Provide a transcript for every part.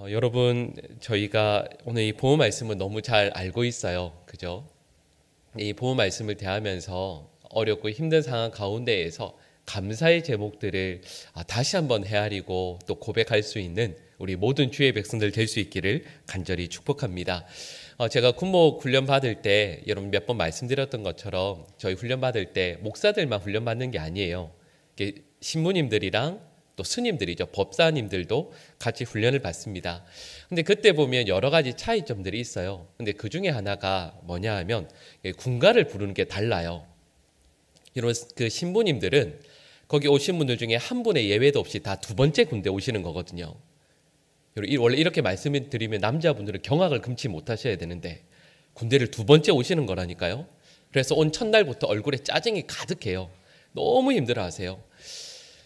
여러분, 저희가 오늘 이 보호 말씀을 너무 잘 알고 있어요. 그죠? 이 보호 말씀을 대하면서 어렵고 힘든 상황 가운데에서 감사의 제목들을 다시 한번 헤아리고 또 고백할 수 있는 우리 모든 주의 백성들 될 수 있기를 간절히 축복합니다. 제가 군목 훈련 받을 때 여러분 몇 번 말씀드렸던 것처럼 저희 훈련 받을 때 목사들만 훈련 받는 게 아니에요. 신부님들이랑 또 스님들이죠. 법사님들도 같이 훈련을 받습니다. 근데 그때 보면 여러 가지 차이점들이 있어요. 근데 그 중에 하나가 뭐냐 하면 군가를 부르는 게 달라요. 이런 그 신부님들은 거기 오신 분들 중에 한 분의 예외도 없이 다 두 번째 군대 오시는 거거든요. 원래 이렇게 말씀을 드리면 남자분들은 경악을 금치 못하셔야 되는데 군대를 두 번째 오시는 거라니까요. 그래서 온 첫날부터 얼굴에 짜증이 가득해요. 너무 힘들어하세요.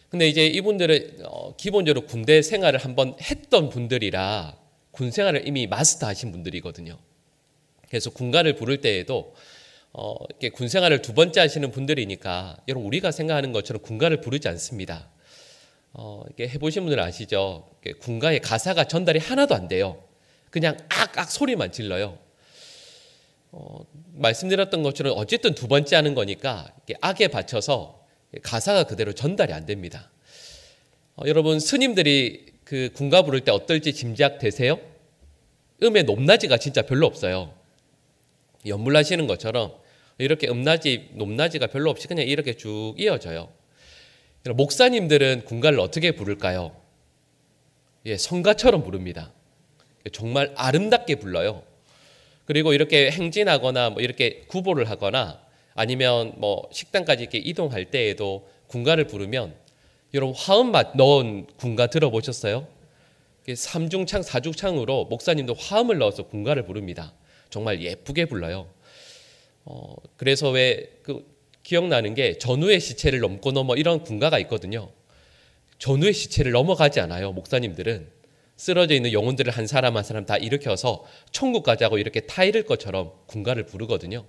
근데 이제 이분들은 기본적으로 군대 생활을 한번 했던 분들이라 군 생활을 이미 마스터하신 분들이거든요. 그래서 군가를 부를 때에도 이렇게 군 생활을 두 번째 하시는 분들이니까 여러분 우리가 생각하는 것처럼 군가를 부르지 않습니다. 이렇게 해보신 분들은 아시죠? 군가의 가사가 전달이 하나도 안 돼요. 그냥 악악 소리만 질러요. 말씀드렸던 것처럼 어쨌든 두 번째 하는 거니까 악에 받쳐서 가사가 그대로 전달이 안 됩니다. 여러분 스님들이 그 군가 부를 때 어떨지 짐작되세요? 음의 높낮이가 진짜 별로 없어요. 연물하시는 것처럼 이렇게 높낮이가 별로 없이 그냥 이렇게 쭉 이어져요. 목사님들은 군가를 어떻게 부를까요? 성가처럼 부릅니다. 정말 아름답게 불러요. 그리고 이렇게 행진하거나 이렇게 구보를 하거나 아니면 식당까지 이렇게 이동할 때에도 군가를 부르면 여러분 화음맛 넣은 군가 들어보셨어요? 삼중창, 사중창으로 목사님도 화음을 넣어서 군가를 부릅니다. 정말 예쁘게 불러요. 그래서 기억나는 게 전우의 시체를 넘고 넘어 이런 군가가 있거든요. 전우의 시체를 넘어가지 않아요. 목사님들은 쓰러져 있는 영혼들을 한 사람 한 사람 다 일으켜서 천국까지 하고 이렇게 타이를 것처럼 군가를 부르거든요.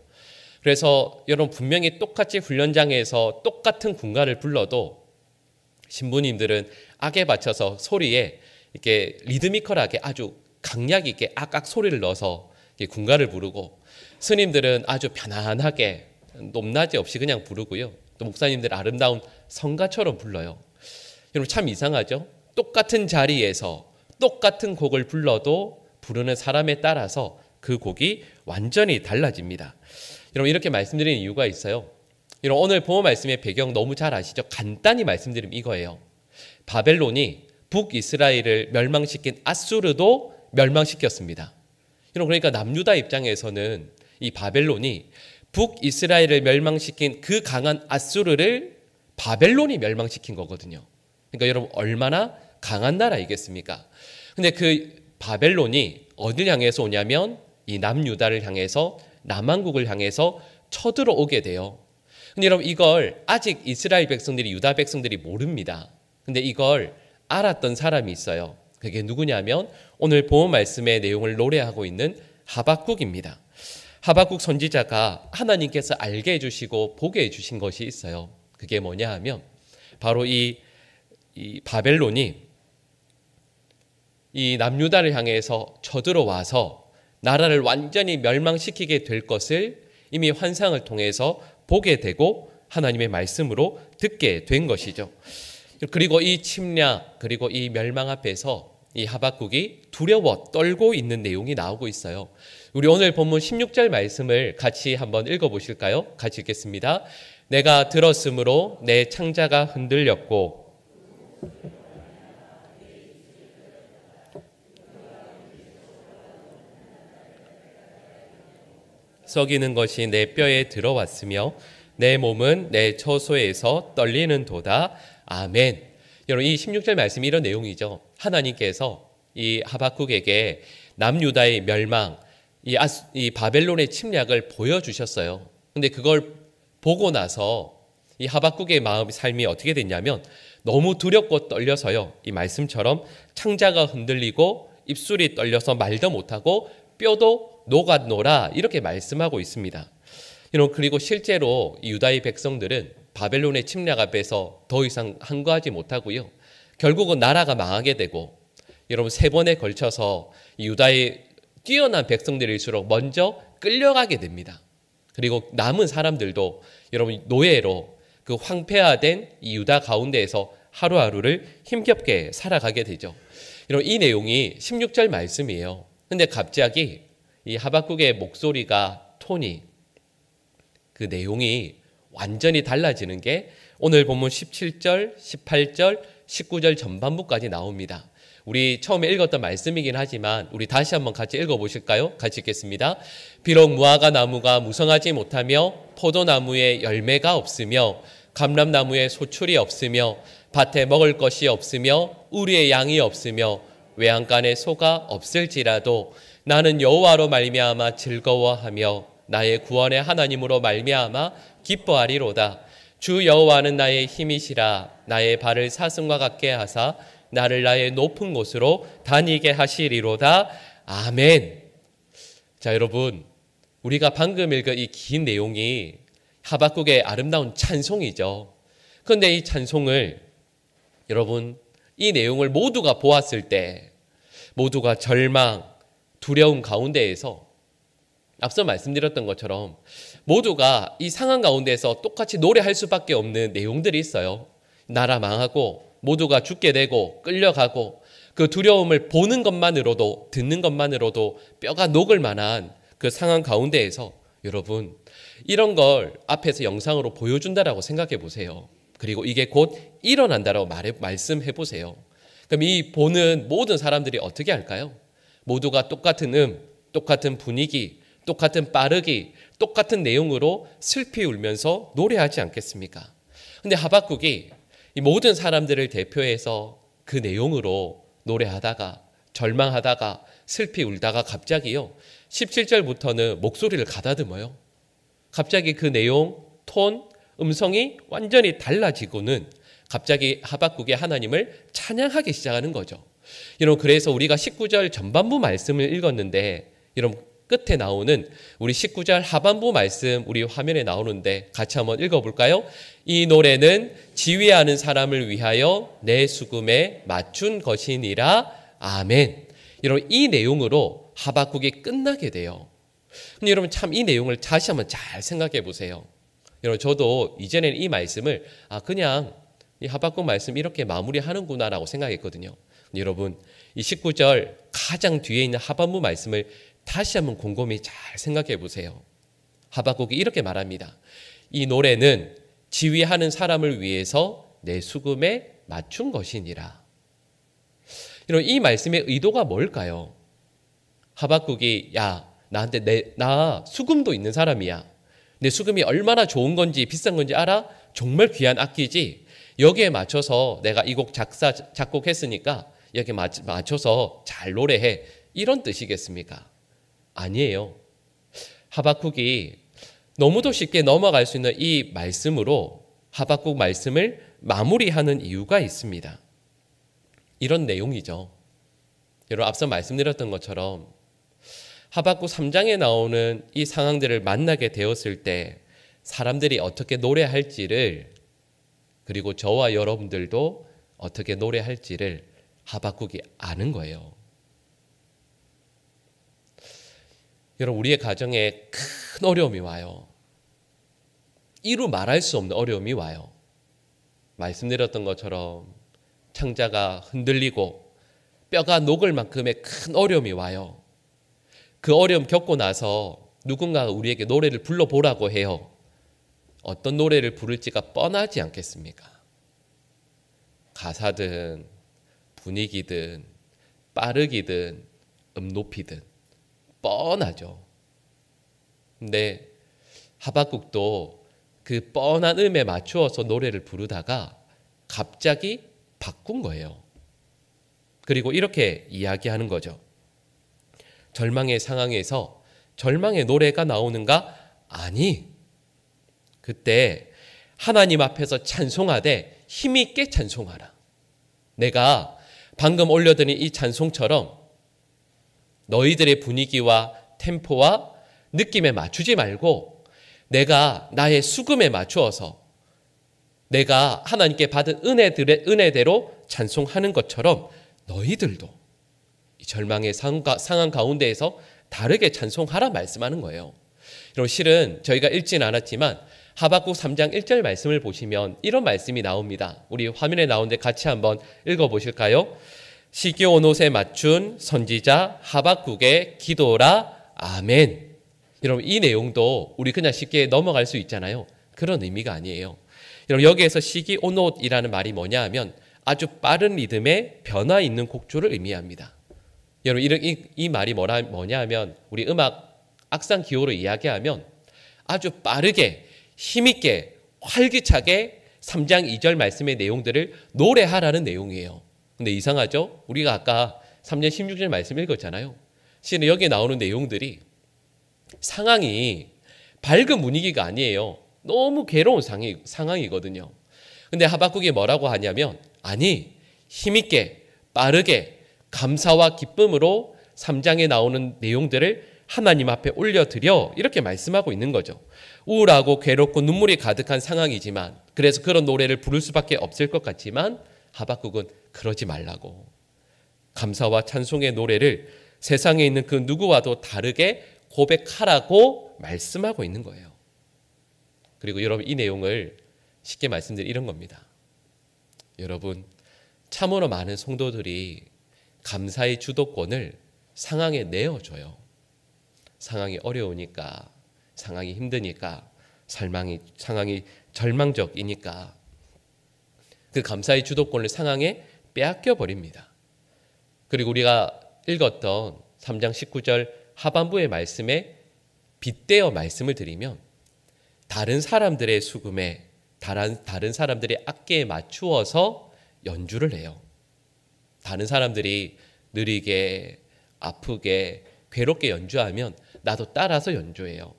그래서 여러분 분명히 똑같이 훈련장에서 똑같은 군가를 불러도 신부님들은 악에 받쳐서 소리에 이렇게 리드미컬하게 아주 강약 있게 악악 소리를 넣어서 군가를 부르고 스님들은 아주 편안하게 높낮이 없이 그냥 부르고요. 또 목사님들 아름다운 성가처럼 불러요. 여러분 참 이상하죠? 똑같은 자리에서 똑같은 곡을 불러도 부르는 사람에 따라서 그 곡이 완전히 달라집니다. 여러분 이렇게 말씀드리는 이유가 있어요. 여러분 오늘 본문 말씀의 배경 너무 잘 아시죠? 간단히 말씀드리면 이거예요. 바벨론이 북이스라엘을 멸망시킨 아수르도 멸망시켰습니다. 여러분 그러니까 남유다 입장에서는 이 바벨론이 북이스라엘을 멸망시킨 그 강한 아수르를 바벨론이 멸망시킨 거거든요. 그러니까 여러분 얼마나 강한 나라이겠습니까? 근데 그 바벨론이 어딜 향해서 오냐면 이 남유다를 향해서 남왕국을 향해서 쳐들어오게 돼요. 근데 여러분 이걸 아직 이스라엘 백성들이 유다 백성들이 모릅니다. 근데 이걸 알았던 사람이 있어요. 그게 누구냐면 오늘 본문 말씀의 내용을 노래하고 있는 하박국입니다. 하박국 선지자가 하나님께서 알게 해주시고 보게 해주신 것이 있어요. 그게 뭐냐 하면 바로 이 바벨론이 이 남유다를 향해서 쳐들어와서 나라를 완전히 멸망시키게 될 것을 이미 환상을 통해서 보게 되고 하나님의 말씀으로 듣게 된 것이죠. 그리고 이 침략 그리고 이 멸망 앞에서 이 하박국이 두려워 떨고 있는 내용이 나오고 있어요. 우리 오늘 본문 16절 말씀을 같이 한번 읽어보실까요? 같이 읽겠습니다. 내가 들었으므로 내 창자가 흔들렸고 썩이는 것이 내 뼈에 들어왔으며 내 몸은 내 처소에서 떨리는 도다. 아멘. 여러분 이 16절 말씀이 이런 내용이죠. 하나님께서 이 하박국에게 남유다의 멸망, 이 바벨론의 침략을 보여주셨어요. 근데 그걸 보고 나서 이 하박국의 삶이 어떻게 됐냐면 너무 두렵고 떨려서요. 이 말씀처럼 창자가 흔들리고 입술이 떨려서 말도 못하고 뼈도 녹았노라 이렇게 말씀하고 있습니다. 그리고 실제로 유다의 백성들은 바벨론의 침략 앞에서 더 이상 항거하지 못하고요. 결국은 나라가 망하게 되고 여러분 3번에 걸쳐서 유다의 뛰어난 백성들일수록 먼저 끌려가게 됩니다. 그리고 남은 사람들도 여러분 노예로 그 황폐화된 이 유다 가운데에서 하루하루를 힘겹게 살아가게 되죠. 여러분 이 내용이 16절 말씀이에요. 근데 갑자기 이 하박국의 목소리가 톤이 그 내용이 완전히 달라지는 게 오늘 본문 17절, 18절, 19절 전반부까지 나옵니다. 우리 처음에 읽었던 말씀이긴 하지만 우리 다시 한번 같이 읽어보실까요? 같이 읽겠습니다. 비록 무화과 나무가 무성하지 못하며 포도나무에 열매가 없으며 감람나무에 소출이 없으며 밭에 먹을 것이 없으며 우리의 양이 없으며 외양간에 소가 없을지라도 나는 여호와로 말미암아 즐거워하며 나의 구원의 하나님으로 말미암아 기뻐하리로다. 주 여호와는 나의 힘이시라. 나의 발을 사슴과 같게 하사 나를 나의 높은 곳으로 다니게 하시리로다. 아멘. 자, 여러분, 우리가 방금 읽은 이 긴 내용이 하박국의 아름다운 찬송이죠. 그런데 이 찬송을 여러분, 이 내용을 모두가 보았을 때 모두가 절망, 두려움 가운데에서 앞서 말씀드렸던 것처럼 모두가 이 상황 가운데에서 똑같이 노래할 수밖에 없는 내용들이 있어요. 나라 망하고 모두가 죽게 되고 끌려가고 그 두려움을 보는 것만으로도 듣는 것만으로도 뼈가 녹을 만한 그 상황 가운데에서 여러분 이런 걸 앞에서 영상으로 보여준다라고 생각해 보세요. 그리고 이게 곧 일어난다라고 말씀해 보세요. 그럼 이 보는 모든 사람들이 어떻게 할까요? 모두가 똑같은 똑같은 분위기, 똑같은 빠르기, 똑같은 내용으로 슬피 울면서 노래하지 않겠습니까? 근데 하박국이 이 모든 사람들을 대표해서 그 내용으로 노래하다가 절망하다가 슬피 울다가 갑자기요 17절부터는 목소리를 가다듬어요. 갑자기 그 내용, 톤, 음성이 완전히 달라지고는 갑자기 하박국이 하나님을 찬양하기 시작하는 거죠. 여러분 그래서 우리가 19절 전반부 말씀을 읽었는데 여러분 끝에 나오는 우리 19절 하반부 말씀 우리 화면에 나오는데 같이 한번 읽어볼까요? 이 노래는 지휘하는 사람을 위하여 내 수금에 맞춘 것이니라. 아멘. 여러분 이 내용으로 하박국이 끝나게 돼요. 근데 여러분 참 이 내용을 다시 한번 잘 생각해 보세요. 여러분 저도 이전에는 이 말씀을 그냥 이 하박국 말씀 이렇게 마무리하는구나라고 생각했거든요. 여러분 이 19절 가장 뒤에 있는 하반부 말씀을 다시 한번 곰곰이 잘 생각해 보세요. 하박국이 이렇게 말합니다. 이 노래는 지휘하는 사람을 위해서 내 수금에 맞춘 것이니라. 이 말씀의 의도가 뭘까요? 하박국이 나한테 나 수금도 있는 사람이야. 내 수금이 얼마나 좋은 건지 비싼 건지 알아? 정말 귀한 악기지. 여기에 맞춰서 내가 이 곡 작곡했으니까 여기에 맞춰서 잘 노래해. 이런 뜻이겠습니까? 아니에요. 하박국이 너무도 쉽게 넘어갈 수 있는 이 말씀으로 하박국 말씀을 마무리하는 이유가 있습니다. 이런 내용이죠. 여러분 앞서 말씀드렸던 것처럼 하박국 3장에 나오는 이 상황들을 만나게 되었을 때 사람들이 어떻게 노래할지를 그리고 저와 여러분들도 어떻게 노래할지를 하박국이 아는 거예요. 여러분 우리의 가정에 큰 어려움이 와요. 이루 말할 수 없는 어려움이 와요. 말씀드렸던 것처럼 창자가 흔들리고 뼈가 녹을 만큼의 큰 어려움이 와요. 그 어려움 겪고 나서 누군가가 우리에게 노래를 불러보라고 해요. 어떤 노래를 부를지가 뻔하지 않겠습니까? 가사든 분위기든 빠르기든 높이든 뻔하죠. 근데 하박국도 그 뻔한 음에 맞추어서 노래를 부르다가 갑자기 바꾼 거예요. 그리고 이렇게 이야기하는 거죠. 절망의 상황에서 절망의 노래가 나오는가? 아니. 그때 하나님 앞에서 찬송하되 힘있게 찬송하라. 내가 방금 올려드린 이 찬송처럼 너희들의 분위기와 템포와 느낌에 맞추지 말고 내가 나의 수금에 맞추어서 내가 하나님께 받은 은혜대로 찬송하는 것처럼 너희들도 절망의 상황 가운데에서 다르게 찬송하라 말씀하는 거예요. 여러분, 실은 저희가 읽지는 않았지만 하박국 3장 1절 말씀을 보시면 이런 말씀이 나옵니다. 우리 화면에 나오는데 같이 한번 읽어보실까요? 시기온옷에 맞춘 선지자 하박국의 기도라. 아멘. 여러분, 이 내용도 우리 그냥 쉽게 넘어갈 수 있잖아요. 그런 의미가 아니에요. 여러분, 여기에서 시기온옷이라는 말이 뭐냐 하면 아주 빠른 리듬의 변화 있는 곡조를 의미합니다. 여러분, 이 말이 뭐냐 하면 우리 음악 악상 기호로 이야기하면 아주 빠르게 힘있게 활기차게 3장 2절 말씀의 내용들을 노래하라는 내용이에요. 근데 이상하죠? 우리가 아까 3장 16절 말씀 읽었잖아요. 실은 여기에 나오는 내용들이 상황이 밝은 분위기가 아니에요. 너무 괴로운 상황이거든요. 근데 하박국이 뭐라고 하냐면, 아니, 힘있게 빠르게 감사와 기쁨으로 3장에 나오는 내용들을 하나님 앞에 올려드려, 이렇게 말씀하고 있는 거죠. 우울하고 괴롭고 눈물이 가득한 상황이지만, 그래서 그런 노래를 부를 수밖에 없을 것 같지만 하박국은 그러지 말라고, 감사와 찬송의 노래를 세상에 있는 그 누구와도 다르게 고백하라고 말씀하고 있는 거예요. 그리고 여러분, 이 내용을 쉽게 말씀드리면 이런 겁니다. 여러분, 참으로 많은 성도들이 감사의 주도권을 상황에 내어줘요. 상황이 어려우니까, 상황이 힘드니까, 상황이 절망적이니까 그 감사의 주도권을 상황에 빼앗겨 버립니다. 그리고 우리가 읽었던 3장 19절 하반부의 말씀에 빗대어 말씀을 드리면, 다른 사람들의 수금에, 다른 사람들의 악기에 맞추어서 연주를 해요. 다른 사람들이 느리게, 아프게, 괴롭게 연주하면 나도 따라서 연주해요.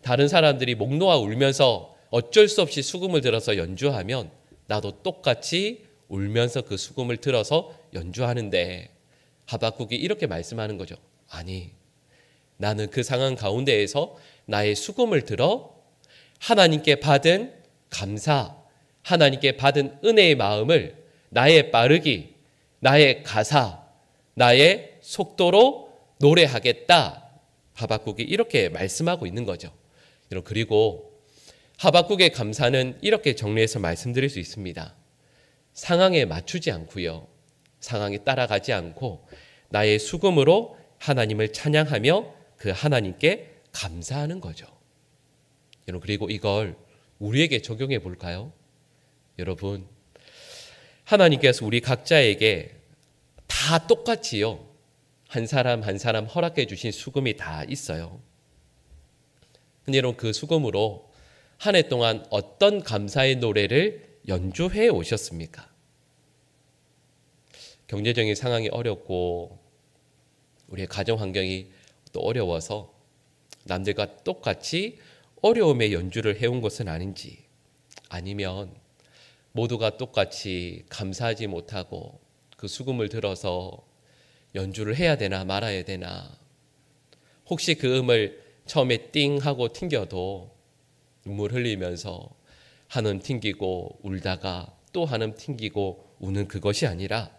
다른 사람들이 목 놓아 울면서 어쩔 수 없이 수금을 들어서 연주하면 나도 똑같이 울면서 그 수금을 들어서 연주하는데, 하박국이 이렇게 말씀하는 거죠. 아니, 나는 그 상황 가운데에서 나의 수금을 들어 하나님께 받은 감사, 하나님께 받은 은혜의 마음을 나의 빠르기, 나의 가사, 나의 속도로 노래하겠다. 하박국이 이렇게 말씀하고 있는 거죠. 여러분, 그리고 하박국의 감사는 이렇게 정리해서 말씀드릴 수 있습니다. 상황에 맞추지 않고요, 상황에 따라가지 않고 나의 수금으로 하나님을 찬양하며 그 하나님께 감사하는 거죠. 여러분, 그리고 이걸 우리에게 적용해 볼까요? 여러분, 하나님께서 우리 각자에게 다 똑같이요, 한 사람 한 사람 허락해 주신 수금이 다 있어요. 근데 여러분, 그 수금으로 한 해 동안 어떤 감사의 노래를 연주해 오셨습니까? 경제적인 상황이 어렵고 우리의 가정 환경이 또 어려워서 남들과 똑같이 어려움의 연주를 해온 것은 아닌지, 아니면 모두가 똑같이 감사하지 못하고 그 수금을 들어서 연주를 해야 되나 말아야 되나, 혹시 그 음을 처음에 띵 하고 튕겨도 눈물 흘리면서 한음 튕기고 울다가 또 한음 튕기고 우는 그것이 아니라,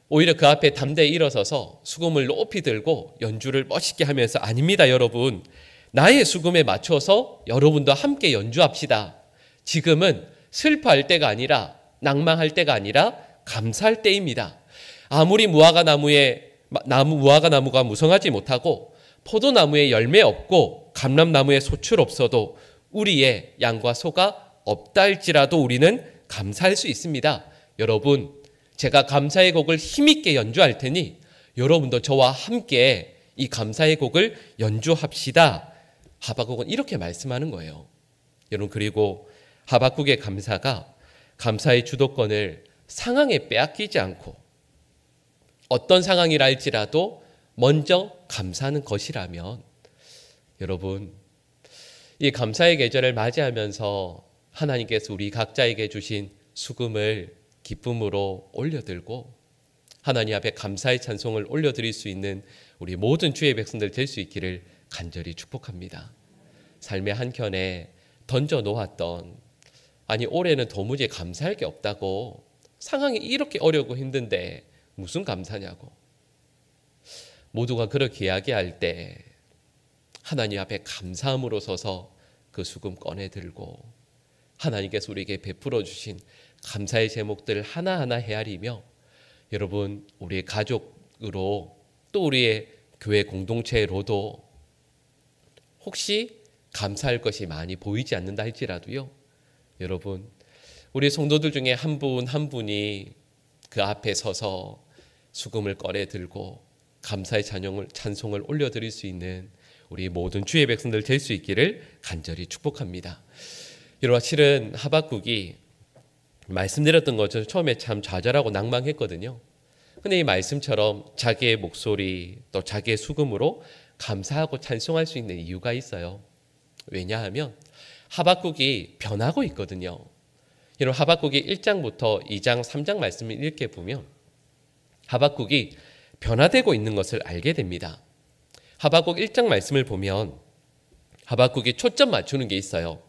오히려 그 앞에 담대히 일어서서 수금을 높이 들고 연주를 멋있게 하면서, 아닙니다 여러분, 나의 수금에 맞춰서 여러분도 함께 연주합시다. 지금은 슬퍼할 때가 아니라, 낭망할 때가 아니라 감사할 때입니다. 아무리 무화과나무가 무성하지 못하고 포도나무에 열매 없고 감람나무에 소출 없어도 우리의 양과 소가 없다 할지라도 우리는 감사할 수 있습니다. 여러분, 제가 감사의 곡을 힘있게 연주할 테니 여러분도 저와 함께 이 감사의 곡을 연주합시다. 하박국은 이렇게 말씀하는 거예요. 여러분, 그리고 하박국의 감사가 감사의 주도권을 상황에 빼앗기지 않고 어떤 상황이라 할지라도 먼저 감사하는 것이라면, 여러분, 이 감사의 계절을 맞이하면서 하나님께서 우리 각자에게 주신 수금을 기쁨으로 올려들고 하나님 앞에 감사의 찬송을 올려드릴 수 있는 우리 모든 주의 백성들 될 수 있기를 간절히 축복합니다. 삶의 한켠에 던져놓았던, 아니 올해는 도무지 감사할 게 없다고, 상황이 이렇게 어렵고 힘든데 무슨 감사냐고, 모두가 그렇게 이야기할 때 하나님 앞에 감사함으로 서서 그 수금 꺼내 들고 하나님께서 우리에게 베풀어 주신 감사의 제목들을 하나하나 헤아리며 여러분 우리의 가족으로 또 우리의 교회 공동체로도 혹시 감사할 것이 많이 보이지 않는다 할지라도요, 여러분 우리 성도들 중에 한 분 한 분이 그 앞에 서서 수금을 꺼내 들고 감사의 찬송을 올려드릴 수 있는 우리 모든 주의 백성들 될 수 있기를 간절히 축복합니다. 여러분 실은 하박국이 말씀드렸던 것처럼 처음에 참 좌절하고 낭망했거든요. 근데 이 말씀처럼 자기의 목소리 또 자기의 수금으로 감사하고 찬송할 수 있는 이유가 있어요. 왜냐하면 하박국이 변하고 있거든요. 여러분 하박국이 1장부터 2장 3장 말씀을 읽게 보면 하박국이 변화되고 있는 것을 알게 됩니다. 하박국 1장 말씀을 보면 하박국이 초점 맞추는 게 있어요.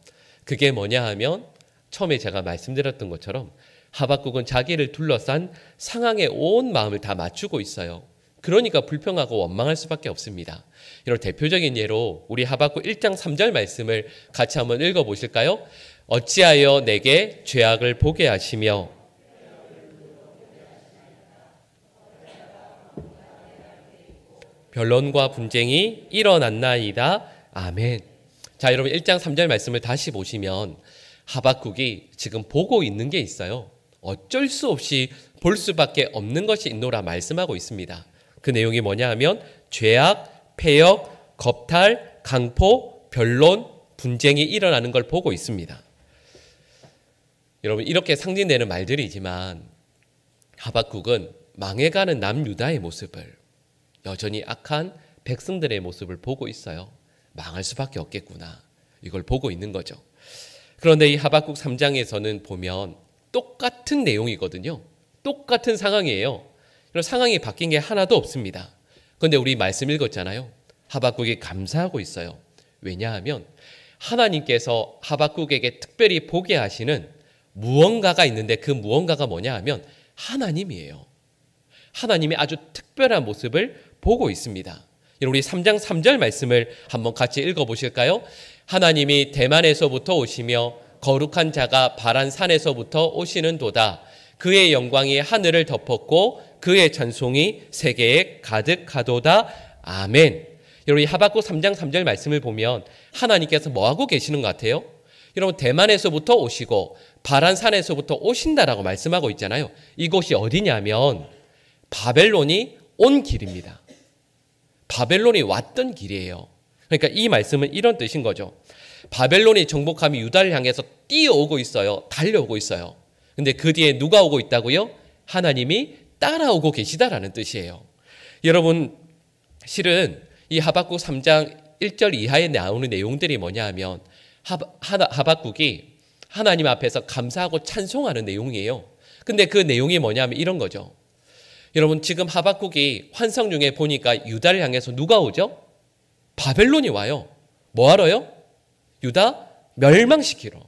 그게 뭐냐 하면 처음에 제가 말씀드렸던 것처럼 하박국은 자기를 둘러싼 상황에 온 마음을 다 맞추고 있어요. 그러니까 불평하고 원망할 수밖에 없습니다. 이런 대표적인 예로 우리 하박국 1장 3절 말씀을 같이 한번 읽어보실까요? 어찌하여 내게 죄악을 보게 하시며 변론과 분쟁이 일어났나이다. 아멘. 자, 여러분 1장 3절 말씀을 다시 보시면 하박국이 지금 보고 있는 게 있어요. 어쩔 수 없이 볼 수밖에 없는 것이 있노라 말씀하고 있습니다. 그 내용이 뭐냐 하면 죄악, 폐역, 겁탈, 강포, 변론, 분쟁이 일어나는 걸 보고 있습니다. 여러분 이렇게 상징되는 말들이지만 하박국은 망해가는 남유다의 모습을 여전히 악한 백성들의 모습을 보고 있어요. 망할 수밖에 없겠구나. 이걸 보고 있는 거죠. 그런데 이 하박국 3장에서는 보면 똑같은 내용이거든요. 똑같은 상황이에요. 그런 상황이 바뀐 게 하나도 없습니다. 그런데 우리 말씀 읽었잖아요. 하박국이 감사하고 있어요. 왜냐하면 하나님께서 하박국에게 특별히 보게 하시는 무언가가 있는데 그 무언가가 뭐냐 하면 하나님이에요. 하나님이 아주 특별한 모습을 보고 있습니다. 우리 3장 3절 말씀을 한번 같이 읽어보실까요? 하나님이 대만에서부터 오시며 거룩한 자가 바란 산에서부터 오시는도다. 그의 영광이 하늘을 덮었고 그의 찬송이 세계에 가득하도다. 아멘. 여러분 이 하박국 3장 3절 말씀을 보면 하나님께서 뭐하고 계시는 것 같아요? 여러분 대만에서부터 오시고 바란 산에서부터 오신다라고 말씀하고 있잖아요. 이곳이 어디냐면 바벨론이 온 길입니다. 바벨론이 왔던 길이에요. 그러니까 이 말씀은 이런 뜻인 거죠. 바벨론이 정복하며 유다를 향해서 뛰어오고 있어요. 달려오고 있어요. 근데 그 뒤에 누가 오고 있다고요? 하나님이 따라오고 계시다라는 뜻이에요. 여러분 실은 이 하박국 3장 1절 이하에 나오는 내용들이 뭐냐 하면 하박국이 하나님 앞에서 감사하고 찬송하는 내용이에요. 근데 그 내용이 뭐냐면 이런 거죠. 여러분 지금 하박국이 환상 중에 보니까 유다를 향해서 누가 오죠? 바벨론이 와요. 뭐 하러요? 유다 멸망시키러.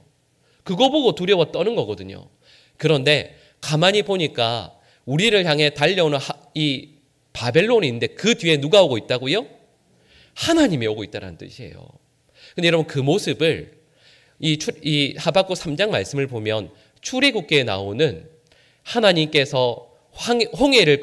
그거 보고 두려워 떠는 거거든요. 그런데 가만히 보니까 우리를 향해 달려오는 이 바벨론이 있는데 그 뒤에 누가 오고 있다고요? 하나님이 오고 있다는 뜻이에요. 근데 여러분 그 모습을 이 하박국 3장 말씀을 보면 출애굽기에 나오는 하나님께서 홍해를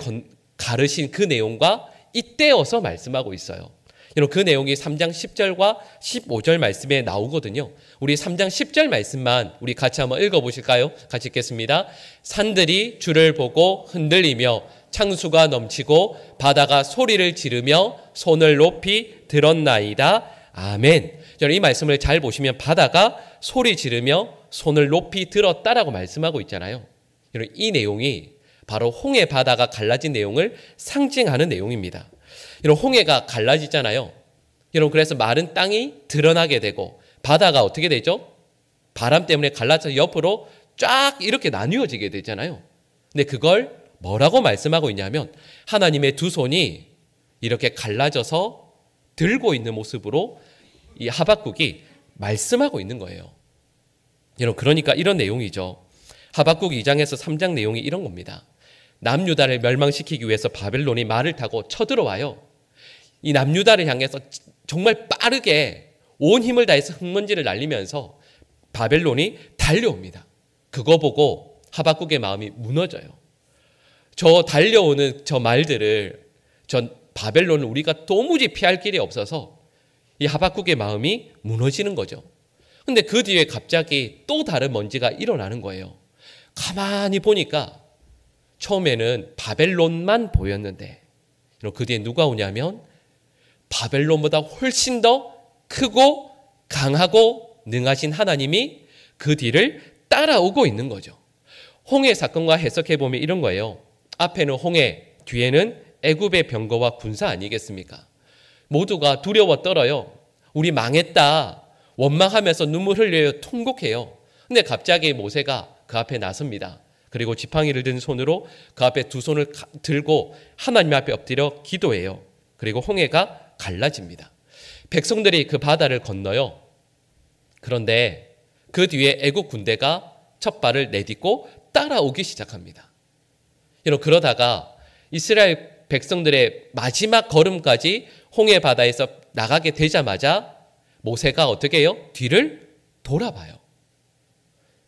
가르신 그 내용과 잇대어서 말씀하고 있어요. 여러분 그 내용이 3장 10절과 15절 말씀에 나오거든요. 우리 3장 10절 말씀만 우리 같이 한번 읽어보실까요? 같이 읽겠습니다. 산들이 주를 보고 흔들리며 창수가 넘치고 바다가 소리를 지르며 손을 높이 들었나이다. 아멘. 여러분 이 말씀을 잘 보시면 바다가 소리 지르며 손을 높이 들었다라고 말씀하고 있잖아요. 여러분 이 내용이 바로 홍해 바다가 갈라진 내용을 상징하는 내용입니다. 여러분 홍해가 갈라지잖아요. 여러분 그래서 마른 땅이 드러나게 되고 바다가 어떻게 되죠? 바람 때문에 갈라져서 옆으로 쫙 이렇게 나뉘어지게 되잖아요. 근데 그걸 뭐라고 말씀하고 있냐면 하나님의 두 손이 이렇게 갈라져서 들고 있는 모습으로 이 하박국이 말씀하고 있는 거예요. 여러분 그러니까 이런 내용이죠. 하박국 2장에서 3장 내용이 이런 겁니다. 남유다를 멸망시키기 위해서 바벨론이 말을 타고 쳐들어와요. 이 남유다를 향해서 정말 빠르게 온 힘을 다해서 흙먼지를 날리면서 바벨론이 달려옵니다. 그거 보고 하박국의 마음이 무너져요. 저 달려오는 저 말들을, 저 바벨론을 우리가 도무지 피할 길이 없어서 이 하박국의 마음이 무너지는 거죠. 근데 그 뒤에 갑자기 또 다른 먼지가 일어나는 거예요. 가만히 보니까 처음에는 바벨론만 보였는데 그 뒤에 누가 오냐면 바벨론보다 훨씬 더 크고 강하고 능하신 하나님이 그 뒤를 따라오고 있는 거죠. 홍해 사건과 해석해 보면 이런 거예요. 앞에는 홍해, 뒤에는 애굽의 병거와 군사 아니겠습니까? 모두가 두려워 떨어요. 우리 망했다. 원망하면서 눈물 흘려요. 통곡해요. 근데 갑자기 모세가 그 앞에 나섭니다. 그리고 지팡이를 든 손으로 그 앞에 두 손을 들고 하나님 앞에 엎드려 기도해요. 그리고 홍해가 갈라집니다. 백성들이 그 바다를 건너요. 그런데 그 뒤에 애국 군대가 첫 발을 내딛고 따라오기 시작합니다. 그러다가 이스라엘 백성들의 마지막 걸음까지 홍해 바다에서 나가게 되자마자 모세가 어떻게 해요? 뒤를 돌아봐요.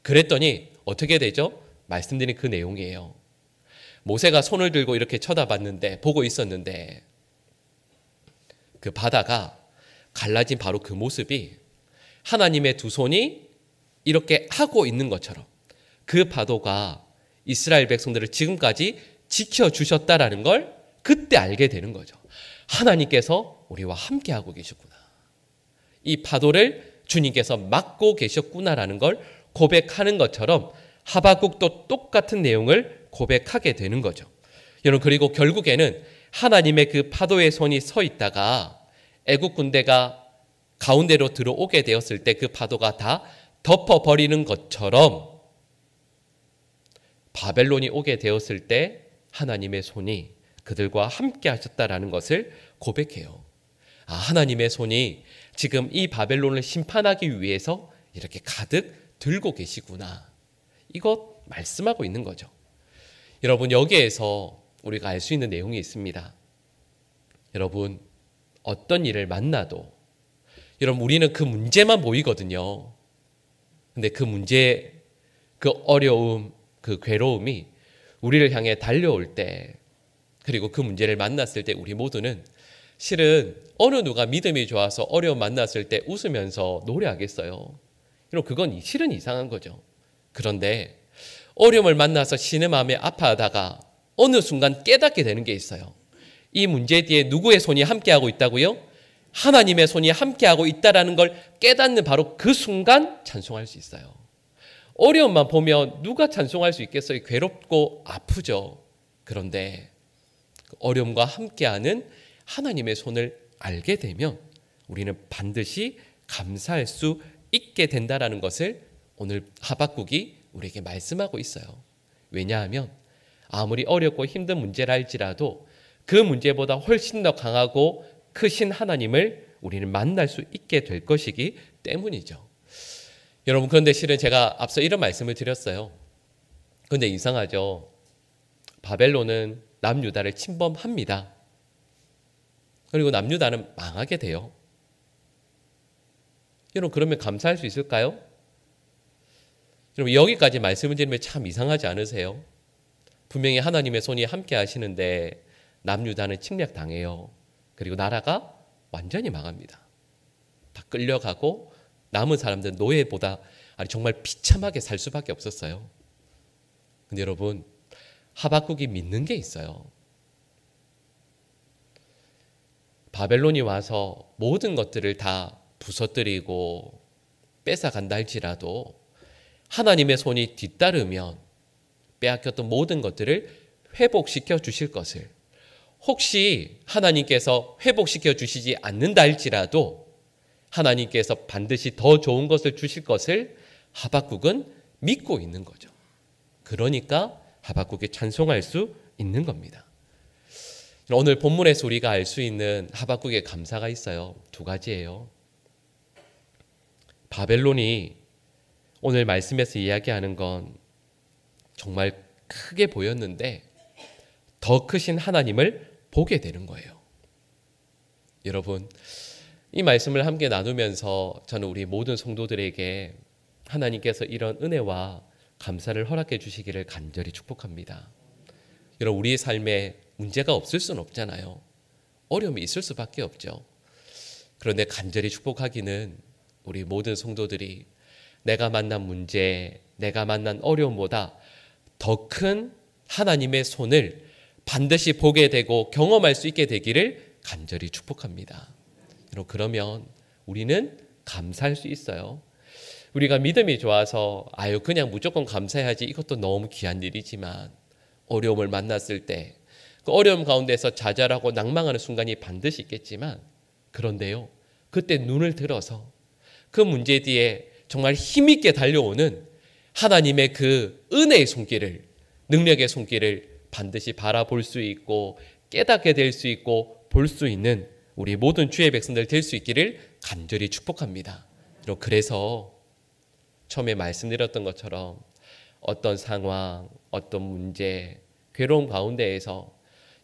그랬더니 어떻게 되죠? 말씀드린 그 내용이에요. 모세가 손을 들고 이렇게 쳐다봤는데, 보고 있었는데 그 바다가 갈라진 바로 그 모습이 하나님의 두 손이 이렇게 하고 있는 것처럼 그 파도가 이스라엘 백성들을 지금까지 지켜주셨다라는 걸 그때 알게 되는 거죠. 하나님께서 우리와 함께하고 계셨구나. 이 파도를 주님께서 막고 계셨구나라는 걸 고백하는 것처럼 하박국도 똑같은 내용을 고백하게 되는 거죠. 여러분, 그리고 결국에는 하나님의 그 파도의 손이 서 있다가 애국 군대가 가운데로 들어오게 되었을 때 그 파도가 다 덮어버리는 것처럼 바벨론이 오게 되었을 때 하나님의 손이 그들과 함께 하셨다라는 것을 고백해요. 아, 하나님의 손이 지금 이 바벨론을 심판하기 위해서 이렇게 가득 들고 계시구나. 이것 말씀하고 있는 거죠. 여러분, 여기에서 우리가 알 수 있는 내용이 있습니다. 여러분, 어떤 일을 만나도 여러분, 우리는 그 문제만 보이거든요. 근데 그 문제, 그 어려움, 그 괴로움이 우리를 향해 달려올 때, 그리고 그 문제를 만났을 때 우리 모두는 실은 어느 누가 믿음이 좋아서 어려움 만났을 때 웃으면서 노래하겠어요. 그럼 그건 실은 이상한 거죠. 그런데 어려움을 만나서 신의 마음에 아파하다가 어느 순간 깨닫게 되는 게 있어요. 이 문제 뒤에 누구의 손이 함께하고 있다고요? 하나님의 손이 함께하고 있다라는 걸 깨닫는 바로 그 순간 찬송할 수 있어요. 어려움만 보면 누가 찬송할 수 있겠어요? 괴롭고 아프죠. 그런데 어려움과 함께하는 하나님의 손을 알게 되면 우리는 반드시 감사할 수 있게 된다라는 것을 오늘 하박국이 우리에게 말씀하고 있어요. 왜냐하면 아무리 어렵고 힘든 문제라 할지라도 그 문제보다 훨씬 더 강하고 크신 하나님을 우리는 만날 수 있게 될 것이기 때문이죠. 여러분, 그런데 실은 제가 앞서 이런 말씀을 드렸어요. 그런데 이상하죠. 바벨론은 남유다를 침범합니다. 그리고 남유다는 망하게 돼요. 여러분, 그러면 감사할 수 있을까요? 여러분, 여기까지 말씀을 드리면 참 이상하지 않으세요? 분명히 하나님의 손이 함께 하시는데 남유다는 침략당해요. 그리고 나라가 완전히 망합니다. 다 끌려가고 남은 사람들은 노예보다 정말 비참하게 살 수밖에 없었어요. 근데 여러분, 하박국이 믿는 게 있어요. 바벨론이 와서 모든 것들을 다 부서뜨리고 뺏어간다 할지라도 하나님의 손이 뒤따르면 빼앗겼던 모든 것들을 회복시켜 주실 것을, 혹시 하나님께서 회복시켜 주시지 않는다 할지라도 하나님께서 반드시 더 좋은 것을 주실 것을 하박국은 믿고 있는 거죠. 그러니까 하박국이 찬송할 수 있는 겁니다. 오늘 본문에서 우리가 알 수 있는 하박국의 감사가 있어요. 두 가지예요. 바벨론이 오늘 말씀에서 이야기하는 건 정말 크게 보였는데 더 크신 하나님을 보게 되는 거예요. 여러분, 이 말씀을 함께 나누면서 저는 우리 모든 성도들에게 하나님께서 이런 은혜와 감사를 허락해 주시기를 간절히 축복합니다. 여러분, 우리의 삶에 문제가 없을 수는 없잖아요. 어려움이 있을 수밖에 없죠. 그런데 간절히 축복하기는 우리 모든 성도들이 내가 만난 문제, 내가 만난 어려움보다 더 큰 하나님의 손을 반드시 보게 되고 경험할 수 있게 되기를 간절히 축복합니다. 그러면 우리는 감사할 수 있어요. 우리가 믿음이 좋아서 그냥 무조건 감사해야지, 이것도 너무 귀한 일이지만 어려움을 만났을 때 그 어려움 가운데서 좌절하고 낭망하는 순간이 반드시 있겠지만, 그런데요, 그때 눈을 들어서 그 문제 뒤에 정말 힘있게 달려오는 하나님의 그 은혜의 손길을, 능력의 손길을 반드시 바라볼 수 있고 깨닫게 될 수 있고 볼 수 있는 우리 모든 주의 백성들 될 수 있기를 간절히 축복합니다. 그래서 처음에 말씀드렸던 것처럼 어떤 상황, 어떤 문제, 괴로움 가운데에서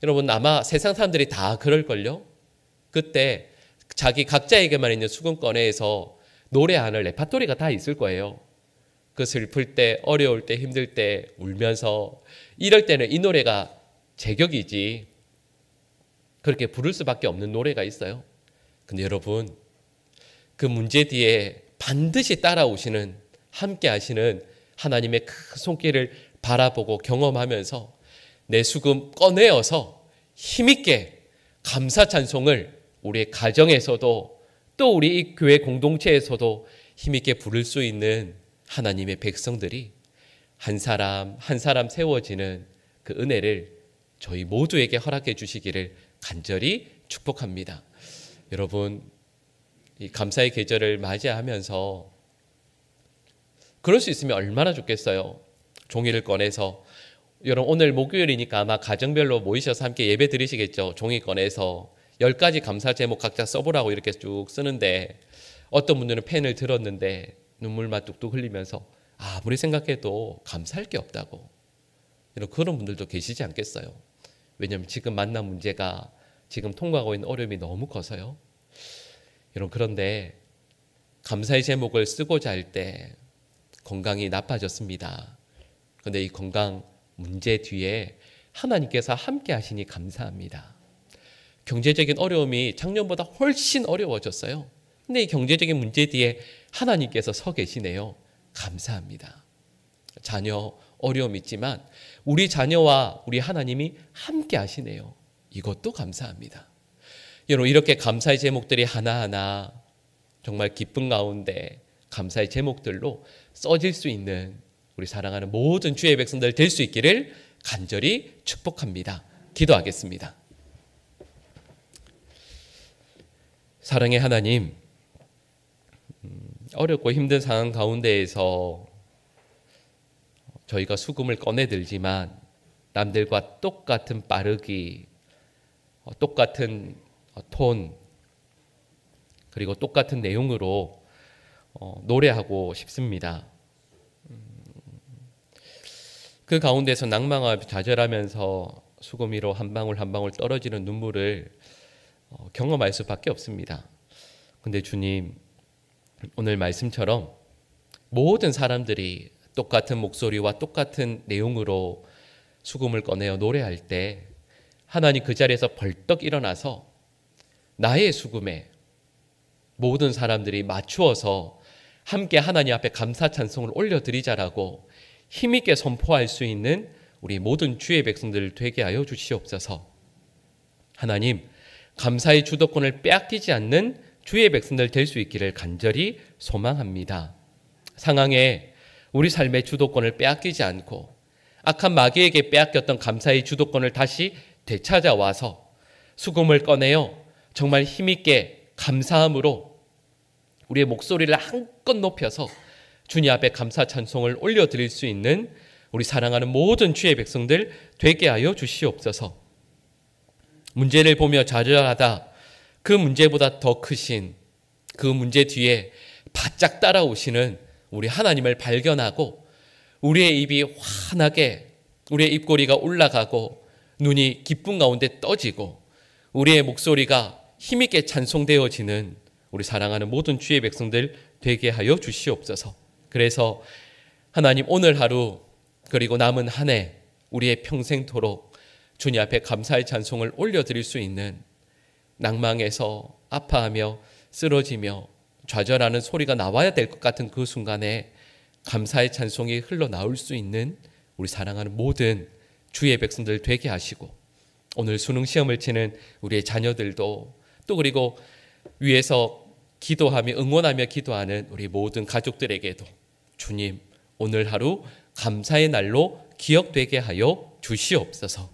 여러분 아마 세상 사람들이 다 그럴걸요? 그때 자기 각자에게만 있는 수군권에서 노래하는 레파토리가 다 있을 거예요. 그 슬플 때, 어려울 때, 힘들 때 울면서 이럴 때는 이 노래가 제격이지, 그렇게 부를 수밖에 없는 노래가 있어요. 근데 여러분, 그 문제 뒤에 반드시 따라오시는, 함께 하시는 하나님의 그 손길을 바라보고 경험하면서 내 수금 꺼내어서 힘있게 감사 찬송을 우리의 가정에서도 또 우리 이 교회 공동체에서도 힘있게 부를 수 있는 하나님의 백성들이 한 사람 한 사람 세워지는 그 은혜를 저희 모두에게 허락해 주시기를 간절히 축복합니다. 여러분, 이 감사의 계절을 맞이하면서 그럴 수 있으면 얼마나 좋겠어요. 종이를 꺼내서, 여러분 오늘 목요일이니까 아마 가정별로 모이셔서 함께 예배 드리시겠죠. 종이 꺼내서 10가지 감사 제목 각자 써보라고 이렇게 쭉 쓰는데, 어떤 분들은 펜을 들었는데 눈물만 뚝뚝 흘리면서 아무리 생각해도 감사할 게 없다고, 그런 분들도 계시지 않겠어요? 왜냐하면 지금 만난 문제가, 지금 통과하고 있는 어려움이 너무 커서요. 여러분, 그런데 감사의 제목을 쓰고자 할 때 건강이 나빠졌습니다. 그런데 이 건강 문제 뒤에 하나님께서 함께 하시니 감사합니다. 경제적인 어려움이 작년보다 훨씬 어려워졌어요. 근데 이 경제적인 문제 뒤에 하나님께서 서 계시네요. 감사합니다. 자녀 어려움 있지만 우리 자녀와 우리 하나님이 함께 하시네요. 이것도 감사합니다. 여러분, 이렇게 감사의 제목들이 하나하나 정말 기쁨 가운데 감사의 제목들로 써질 수 있는 우리 사랑하는 모든 주의 백성들 될 수 있기를 간절히 축복합니다. 기도하겠습니다. 사랑의 하나님, 어렵고 힘든 상황 가운데에서 저희가 수금을 꺼내들지만 남들과 똑같은 빠르기, 똑같은 톤, 그리고 똑같은 내용으로 노래하고 싶습니다. 그 가운데서 낭망과 좌절하면서 수금 위로 한 방울 한 방울 떨어지는 눈물을 경험할 수밖에 없습니다. 근데 주님, 오늘 말씀처럼 모든 사람들이 똑같은 목소리와 똑같은 내용으로 수금을 꺼내어 노래할 때 하나님 그 자리에서 벌떡 일어나서 나의 수금에 모든 사람들이 맞추어서 함께 하나님 앞에 감사 찬송을 올려드리자라고 힘있게 선포할 수 있는 우리 모든 주의 백성들 되게 하여 주시옵소서. 하나님, 감사의 주도권을 빼앗기지 않는 주의 백성들 될 수 있기를 간절히 소망합니다. 상황에 우리 삶의 주도권을 빼앗기지 않고 악한 마귀에게 빼앗겼던 감사의 주도권을 다시 되찾아와서 수금을 꺼내어 정말 힘있게 감사함으로 우리의 목소리를 한껏 높여서 주님 앞에 감사 찬송을 올려드릴 수 있는 우리 사랑하는 모든 주의 백성들 되게 하여 주시옵소서. 문제를 보며 좌절하다 그 문제보다 더 크신 그 문제 뒤에 바짝 따라오시는 우리 하나님을 발견하고 우리의 입이 환하게, 우리의 입꼬리가 올라가고 눈이 기쁨 가운데 떠지고 우리의 목소리가 힘있게 찬송되어지는 우리 사랑하는 모든 주의 백성들 되게 하여 주시옵소서. 그래서 하나님 오늘 하루 그리고 남은 한 해 우리의 평생토록 주님 앞에 감사의 찬송을 올려드릴 수 있는 낭망에서 아파하며 쓰러지며 좌절하는 소리가 나와야 될 것 같은 그 순간에 감사의 찬송이 흘러나올 수 있는 우리 사랑하는 모든 주의 백성들 되게 하시고 오늘 수능 시험을 치는 우리의 자녀들도 또 그리고 위에서 기도하며 응원하며 기도하는 우리 모든 가족들에게도 주님 오늘 하루 감사의 날로 기억되게 하여 주시옵소서.